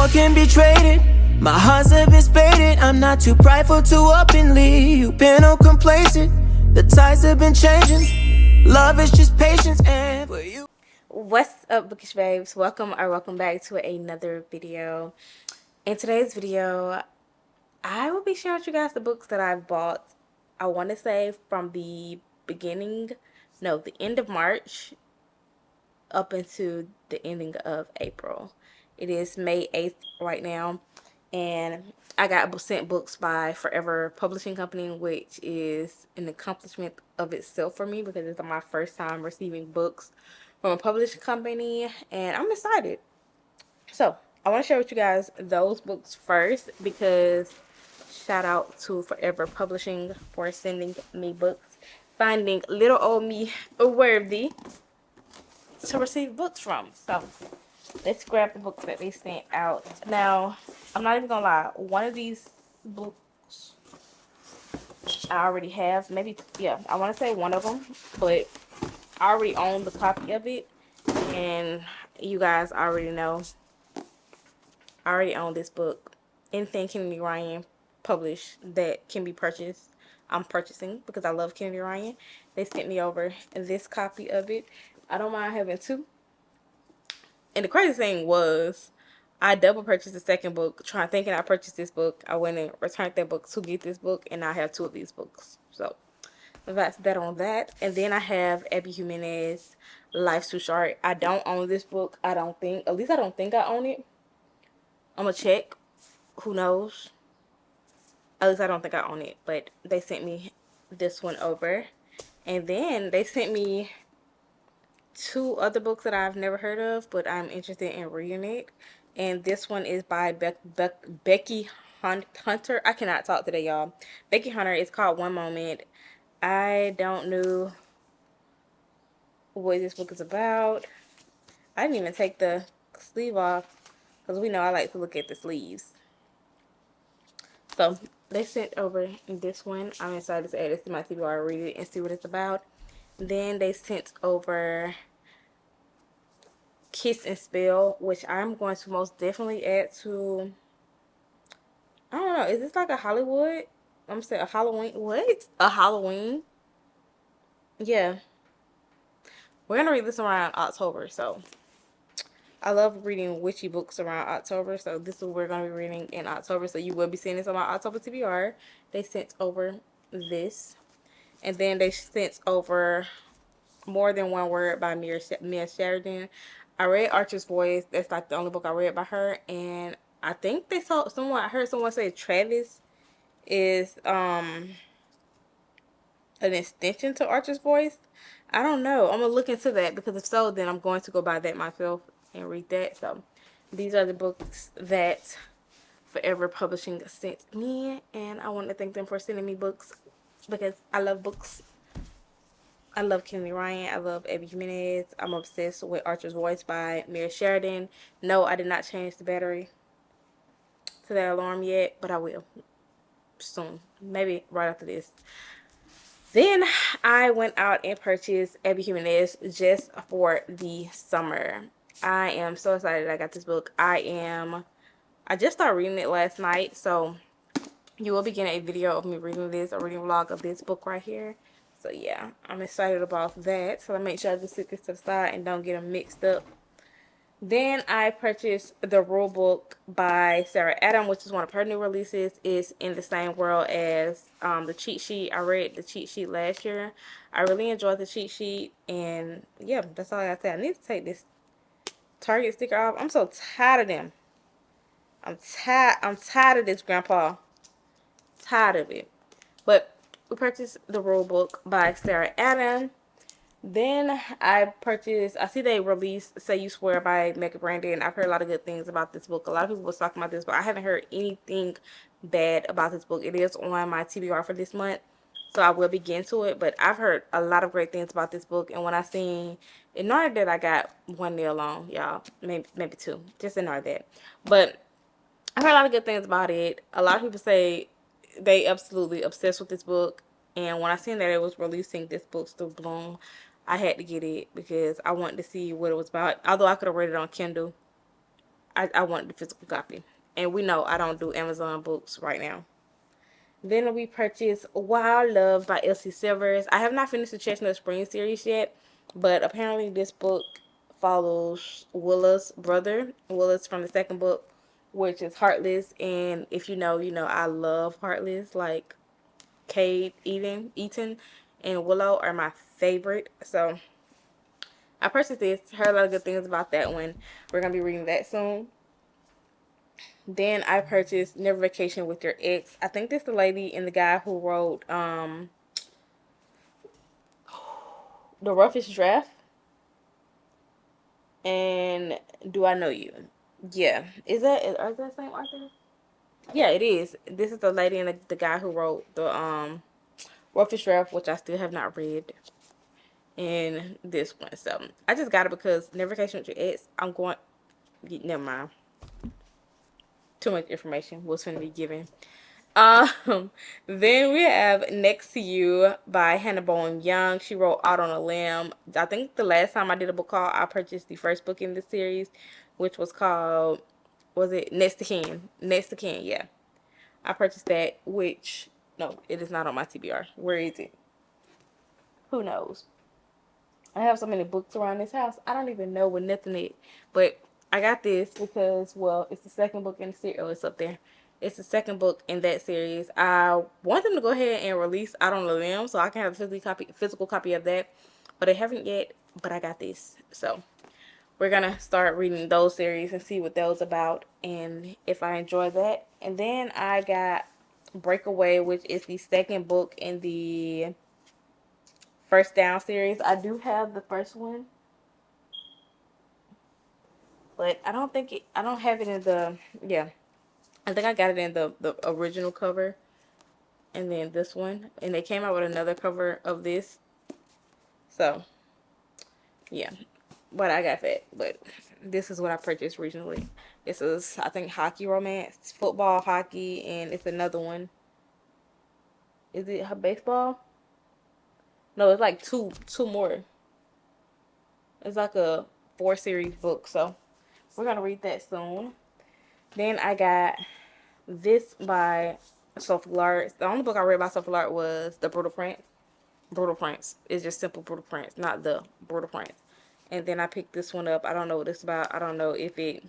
heart can be traded. My heart's have been spaded. I'm not too prideful to up and leave. You've been on complacent. The tides have been changing. Love is just patience and for you. What's up, bookish babes? Welcome back to another video. In today's video, I will be sharing with you guys the books that I've bought. I want to say from the the end of March up into the ending of April. It is May 8th right now, and I got sent books by Forever Publishing Company, which is an accomplishment of itself for me because it's my first time receiving books from a publishing company, and I'm excited. So I want to share with you guys those books first because shout out to Forever Publishing for sending me books, finding little old me worthy to receive books from. So let's grab the books that they sent out. Now, I'm not even gonna lie, one of these books I already have. Maybe, yeah, I want to say one of them, but I already own the copy of it, and you guys already know I already own this book. Anything Kennedy Ryan published that can be purchased, I'm purchasing because I love Kennedy Ryan. They sent me over this copy of it. I don't mind having two. And the crazy thing was, I double purchased the second book, thinking I purchased this book. I went and returned that book to get this book, and I have two of these books. So that's that on that. And then I have Abby Jimenez, Life's Too Short. I don't own this book. I don't think, at least I don't think I own it. I'm gonna check. Who knows? At least I don't think I own it. But they sent me this one over, and then they sent me two other books that I've never heard of, but I'm interested in reading it. And this one is by Becky Hunter. I cannot talk today, y'all. Becky Hunter. It's called One Moment. I don't know what this book is about. I didn't even take the sleeve off because we know I like to look at the sleeves. So they sent over this one. I'm excited to add this to my TBR, read it and see what it's about. Then they sent over Kiss and Spell, which I'm going to most definitely add to. I don't know. Is this like a Hollywood? I'm saying a Halloween. What? A Halloween? Yeah. We're gonna read this around October, so I love reading witchy books around October. So this is what we're gonna be reading in October. So you will be seeing this on my October TBR. They sent over this, and then they sent over More Than One Word by Mia Sheridan. I read Archer's Voice. That's like the only book I read by her, and I think they saw someone. I heard someone say Travis is an extension to Archer's Voice. I don't know. I'm gonna look into that because if so, then I'm going to go buy that myself and read that. So these are the books that Forever Publishing sent me, and I want to thank them for sending me books because I love books. I love Kennedy Ryan. I love Abby Jimenez. I'm obsessed with Archer's Voice by Mia Sheridan. No, I did not change the battery to that alarm yet, but I will soon. Maybe right after this. Then I went out and purchased Abby Jimenez just for the summer. I am so excited I got this book. I just started reading it last night, so you will be getting a video of me reading this, a reading vlog of this book right here. So yeah, I'm excited about that. So I make sure I just sit this to the side and don't get them mixed up. Then I purchased The Rule Book by Sarah Adam, which is one of her new releases. It's in the same world as the cheat sheet. I read the cheat sheet last year. I really enjoyed the cheat sheet, and yeah, that's all I got to say. I need to take this Target sticker off. I'm so tired of them. I'm tired of this, Grandpa. Tired of it. But we purchased The Rule Book by Sarah Adam. Then I see they released Say You Swear by Megan Brandon. I've heard a lot of good things about this book. A lot of people was talking about this, but I haven't heard anything bad about this book. It is on my TBR for this month, so I will begin to it. But I've heard a lot of great things about this book, and when I seen, ignore that I got one nail on, y'all. Maybe two. Just ignore that. But I've heard a lot of good things about it. A lot of people say they absolutely obsessed with this book. And when I seen that it was releasing this book through Bloom, I had to get it because I wanted to see what it was about. Although I could have read it on Kindle, I wanted the physical copy. And we know I don't do Amazon books right now. Then we purchased Wild Love by Elsie Silvers. I have not finished the Chestnut Spring series yet, but apparently this book follows Willa's brother. Willa's from the second book, which is Heartless. And if you know, you know I love Heartless. Like Cade, Eaton, and Willow are my favorite. So I purchased this. Heard a lot of good things about that one. We're gonna be reading that soon. Then I purchased Never Vacation with Your Ex. I think this is the lady and the guy who wrote The Roughest Draft and Do I Know You. Yeah. Is that the same author? Yeah, it is. This is the lady and the guy who wrote the Roughest Draft, which I still have not read. And this one. So I just got it because Never Vacation with Your Ex. Never mind. Too much information was going to be given. Then we have Next to You by Hannah Bowen Young. She wrote Out on a Limb. I think the last time I did a book haul, I purchased the first book in the series, which was called, was it Next to Kin? Next to Kin, yeah. I purchased that, which, no, it is not on my TBR. Where is it? Who knows? I have so many books around this house. I don't even know what nothing is. But I got this because, well, it's the second book in the series. Oh, it's up there. It's the second book in that series. I want them to go ahead and release Out on the Limb so I can have a physical copy of that. But they haven't yet. But I got this. So we're going to start reading those series and see what those about and if I enjoy that. And then I got Breakaway, which is the second book in the First Down series. I do have the first one, but I don't have it in the, yeah, I think I got it in the original cover, and then this one, and they came out with another cover of this, so, yeah, but I got that, but this is what I purchased originally. This is, I think, hockey romance, football, hockey, and it's another one. Is it her baseball? No, it's like two more. It's like a 4 series book, so we're gonna read that soon. Then I got this by Sophie Lark. The only book I read by Sophie Lark was The Brutal Prince. Brutal Prince. It's just simple Brutal Prince, not The Brutal Prince. And then I picked this one up. I don't know what it's about. I don't know if it...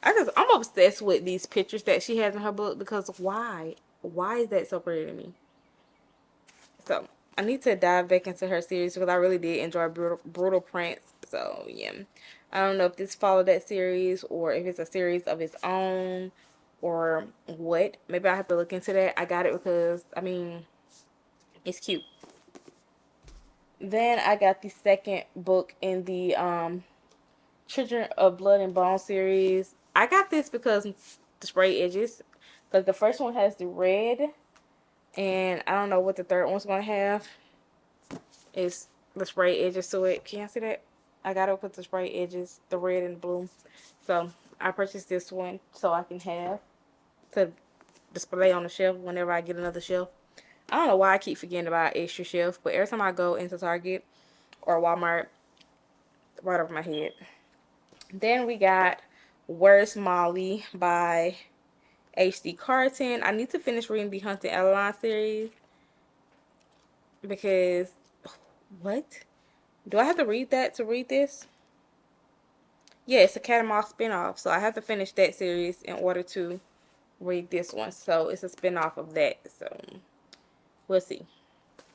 I'm obsessed with these pictures that she has in her book because why? Why is that so pretty to me? So, I need to dive back into her series because I really did enjoy Brutal Prince. So, yeah. I don't know if this followed that series or if it's a series of its own or what. Maybe I have to look into that. I got it because, I mean, it's cute. Then I got the second book in the Children of Blood and Bone series. I got this because the spray edges. Because the first one has the red. And I don't know what the third one's going to have. It's the spray edges to it. Can you see that? I got to put the spray edges, the red and the blue. So I purchased this one so I can have to display on the shelf whenever I get another shelf. I don't know why I keep forgetting about extra shelf, but every time I go into Target or Walmart, right over my head. Then we got Where's Molly by H.D. Carton. I need to finish reading the Hunted Adeline series because, what? Do I have to read that to read this? Yeah, it's a Cat and Mouse spinoff, so I have to finish that series in order to read this one. So it's a spinoff of that, so we'll see.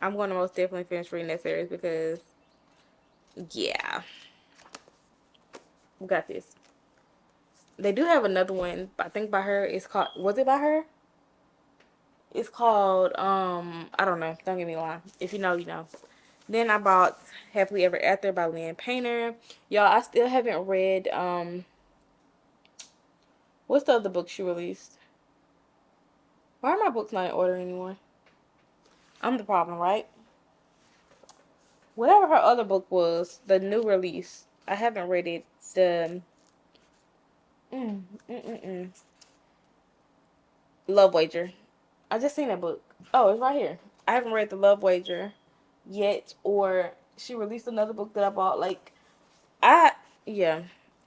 I'm going to most definitely finish reading that series because, yeah, we got this. They do have another one, I think by her. It's called, was it by her? It's called, I don't know. Don't get me wrong. If you know, you know. Then I bought Happily Ever After by Lynn Painter. Y'all, I still haven't read, what's the other book she released? Why are my books not in order anymore? I'm the problem, right? Whatever her other book was, the new release, I haven't read it. The Love Wager. I just seen that book. Oh, it's right here. I haven't read The Love Wager yet, or she released another book that I bought. Like, yeah.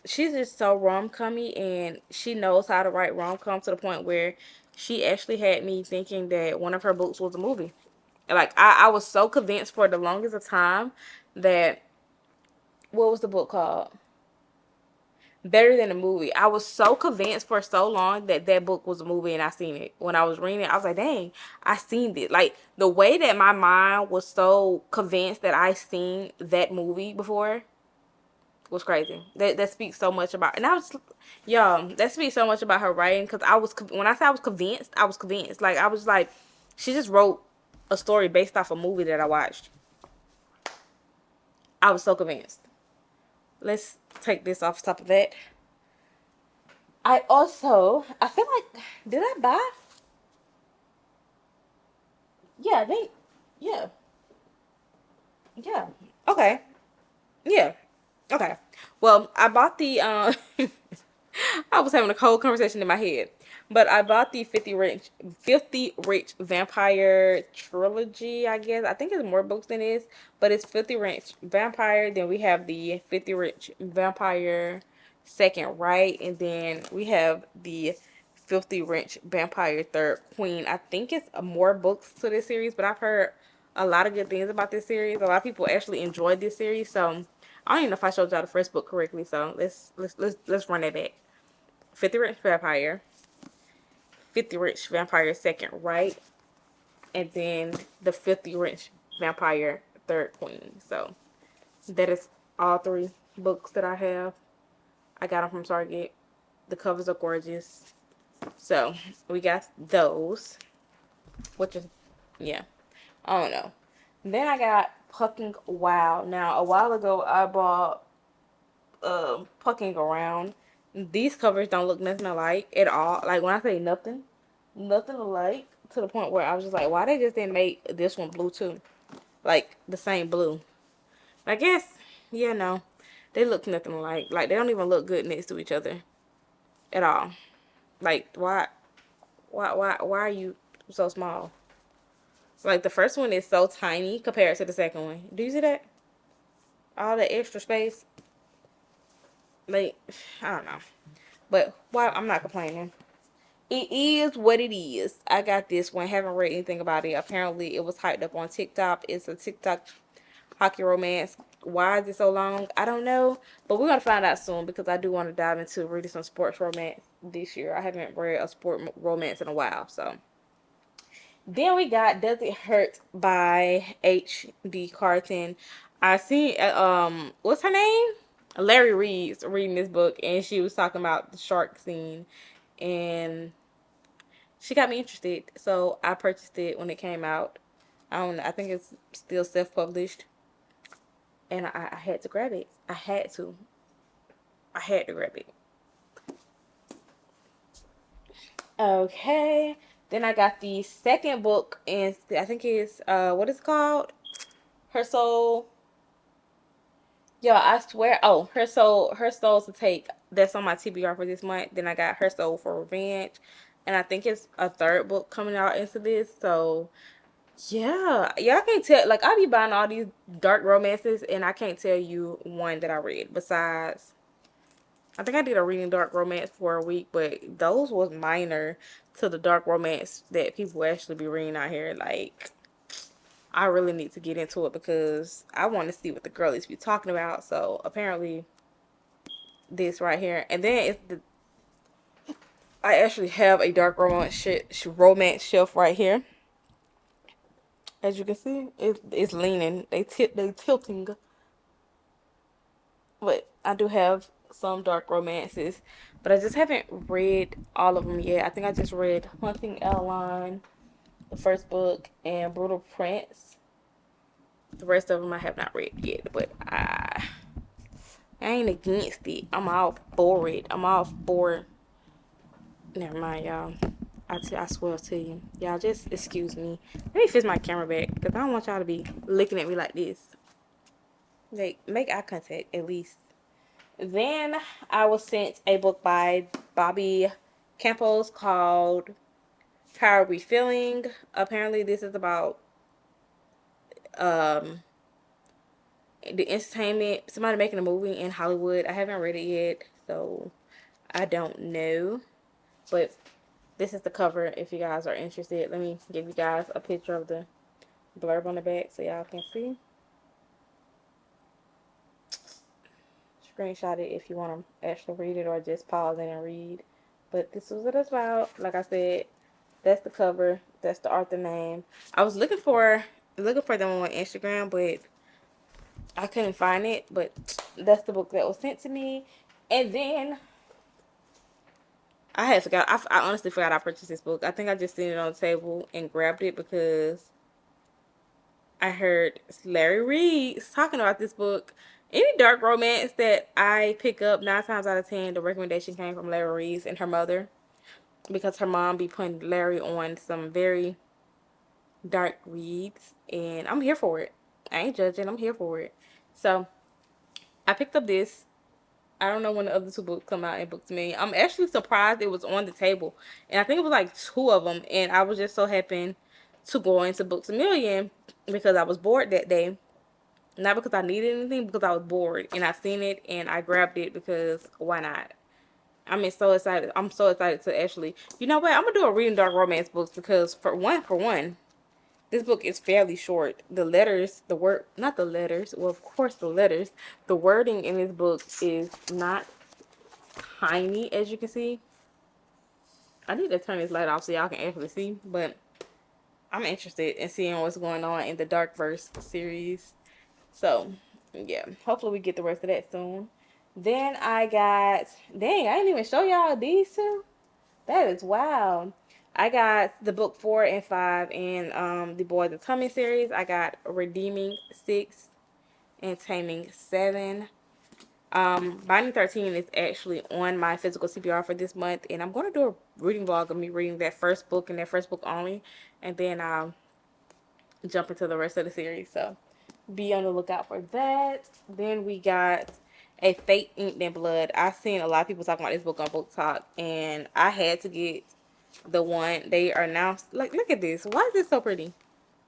she's just so rom-commy, and she knows how to write rom-com to the point where she actually had me thinking that one of her books was a movie. Like I was so convinced for the longest of time that, what was the book called? Better Than a Movie. I was so convinced for so long that that book was a movie, and I seen it. When I was reading it, I was like, dang, I seen it. Like, the way that my mind was so convinced that I seen that movie before was crazy. That speaks so much about, and I was, yeah, that speaks so much about her writing, because when I say I was convinced. Like, I was like, she just wrote a story based off a movie that I watched. I was so convinced. Let's take this off the top of that. I feel like, did I buy? Yeah, I think, yeah, yeah. Okay, yeah, okay. Well, I bought the, I was having a cold conversation in my head, but I bought the 50 Rich Vampire trilogy, I guess. I think it's more books than this, but it's 50 Rich Vampire. Then we have the 50 Rich Vampire second right, and then we have the 50 Rich Vampire third queen. I think it's more books to this series, but I've heard a lot of good things about this series. A lot of people actually enjoyed this series, so I don't even know if I showed y'all the first book correctly. So let's run that back. 50 Rich Vampire, 50 Rich Vampire second right, and then the 50 Rich Vampire third queen. So that is all three books that I have. I got them from Target. The covers are gorgeous. So we got those, which is, yeah, I don't know. Then I got Pucking Wow. Now, a while ago, I bought Pucking Around. These covers don't look nothing alike at all. Like, when I say nothing, nothing alike, to the point where I was just like, why they just didn't make this one blue too? Like, the same blue. I guess, yeah, no. They look nothing alike. Like, they don't even look good next to each other at all. Like, why are you so small? Like, the first one is so tiny compared to the second one. Do you see that? All the extra space. Like, I don't know. But why, I'm not complaining. It is what it is. I got this one. Haven't read anything about it. Apparently, it was hyped up on TikTok. It's a TikTok hockey romance. Why is it so long? I don't know. But we're going to find out soon, because I do want to dive into reading some sports romance this year. I haven't read a sport romance in a while. So then we got Does It Hurt by H.D. Carton. I seen, what's her name? Larry Reed's reading this book, and she was talking about the shark scene, and she got me interested. So I purchased it when it came out. I don't know. I think it's still self-published, and I had to grab it. I had to. I had to grab it. Okay. Then I got the second book, and I think it's what is it called? Her Soul. Yeah, I swear. Oh, Her Soul's to Take. That's on my TBR for this month. Then I got Her Soul for Revenge, and I think it's a third book coming out into this. So yeah, yeah, I can't tell. Like, I be buying all these dark romances, and I can't tell you one that I read. Besides, I think I did a reading dark romance for a week, but those was minor to the dark romance that people actually be reading out here. Like, I really need to get into it, because I want to see what the girlies be talking about. So apparently, this right here, and then I actually have a dark romance shelf right here. As you can see, it's leaning. They tilting. But I do have some dark romances, but I just haven't read all of them yet. I think I just read Hunting Outline, the first book, and Brutal Prince. The rest of them I have not read yet, but I ain't against it. I'm all for it. I'm all for. Never mind, y'all. I swear to you, y'all just excuse me. Let me fix my camera back, because I don't want y'all to be looking at me like this. Like, make eye contact at least. Then I was sent a book by Bobby Campos called How Are We Feeling? Apparently this is about the entertainment, somebody making a movie in Hollywood. I haven't read it yet, so I don't know. But this is the cover if you guys are interested. Let me give you guys a picture of the blurb on the back so y'all can see. Screenshot it if you want to actually read it or just pause in and read. But this is what it's about. Like I said, that's the cover. That's the author name. I was looking for them on Instagram, but I couldn't find it. But that's the book that was sent to me. And then I had forgot. I honestly forgot I purchased this book. I think I just seen it on the table and grabbed it because I heard Larry Reed talking about this book. Any dark romance that I pick up, 9 times out of 10, the recommendation came from Larry Reed and her mother, because her mom be putting Larry on some very dark reads, and I'm here for it. I ain't judging. I'm here for it. So I picked up this. I don't know when the other two books come out and booked me. I'm actually surprised it was on the table, and I think it was like two of them. And I was just so happy to go into Books a Million because I was bored that day. Not because I needed anything, because I was bored and I seen it and I grabbed it because why not? I mean, so excited. I'm so excited to actually, you know what? I'm gonna do a reading dark romance books because for one, this book is fairly short. The letters, the word, not the letters. Well, of course the letters. The wording in this book is not tiny, as you can see. I need to turn this light off so y'all can actually see, but I'm interested in seeing what's going on in the Dark Verse series. So, yeah, hopefully we get the rest of that soon. Then I got, dang, I didn't even show y'all these two. That is wild. I got the book 4 and 5 in the Boys and Tummy series. I got Redeeming 6 and Taming 7. Binding 13 is actually on my physical CPR for this month, and I'm going to do a reading vlog of me reading that first book and that first book only, and then I'll jump into the rest of the series. So be on the lookout for that. Then we got A Fate Inked in Blood. I've seen a lot of people talking about this book on Book Talk, and I had to get the one they are now. Like, look at this. Why is this so pretty?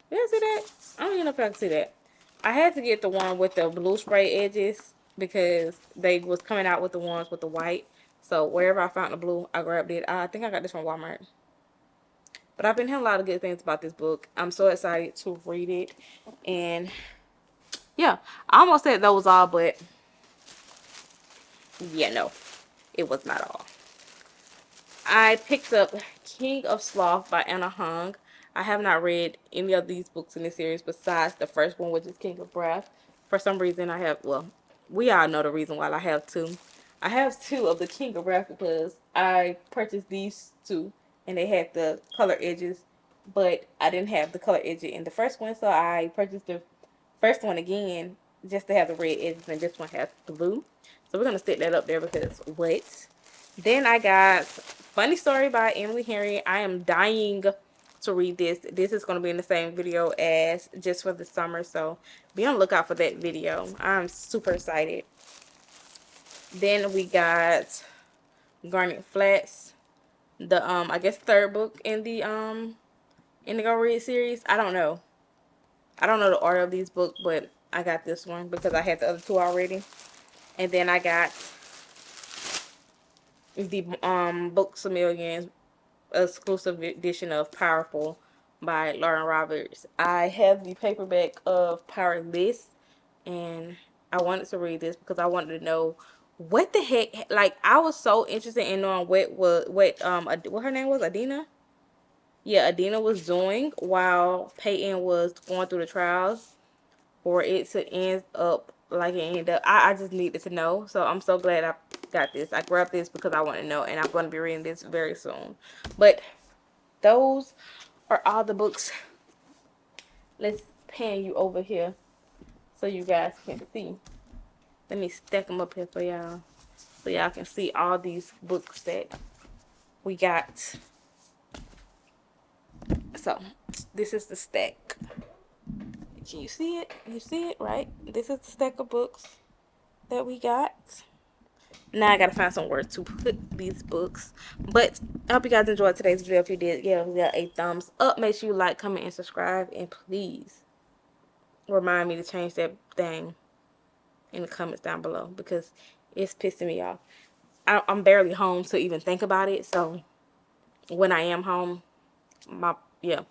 You see that? I don't even know if I can see that. I had to get the one with the blue spray edges because they was coming out with the ones with the white. So wherever I found the blue, I grabbed it. I think I got this from Walmart. But I've been hearing a lot of good things about this book. I'm so excited to read it. And yeah, I almost said that was all, but yeah, no, it was not all. I picked up King of Sloth by Anna Hung. I have not read any of these books in this series besides the first one, which is King of Breath. For some reason, I have, well, we all know the reason why I have two. I have two of the King of Breath because I purchased these two and they had the color edges, but I didn't have the color edge in the first one, so I purchased the first one again just to have the red edges, and this one has blue. So we're going to stick that up there because what? Then I got Funny Story by Emily Henry. I am dying to read this. This is going to be in the same video as Just for the Summer, so be on the lookout for that video. I'm super excited. Then we got Garnet Flats, the I guess third book in the Indigo Read series. I don't know. I don't know the order of these books, but I got this one because I had the other two already. And then I got the Books a Million exclusive edition of Powerful by Lauren Roberts. I have the paperback of Powerless, and I wanted to read this because I wanted to know what the heck. Like, I was so interested in knowing what her name was, Adina. Yeah, Adina was doing while Peyton was going through the trials for it to end up like it ended up. I just needed to know, so I'm so glad I got this. I grabbed this because I want to know, and I'm going to be reading this very soon. But those are all the books. Let's pan you over here so you guys can see. Let me stack them up here for y'all so y'all can see all these books that we got. So this is the stack. Can you see it? You see it, right? This is the stack of books that we got. Now I gotta find somewhere to put these books. But I hope you guys enjoyed today's video. If you did, give it a thumbs up. Make sure you like, comment, and subscribe. And please remind me to change that thing in the comments down below because it's pissing me off. I'm barely home to even think about it. So when I am home, yeah.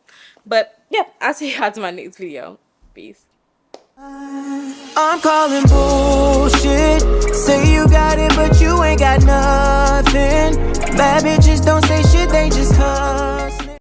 But yeah, I'll see y'all to my next video. Peace. I'm calling bullshit. Say you got it, but you ain't got nothing. Bad bitches don't say shit, they just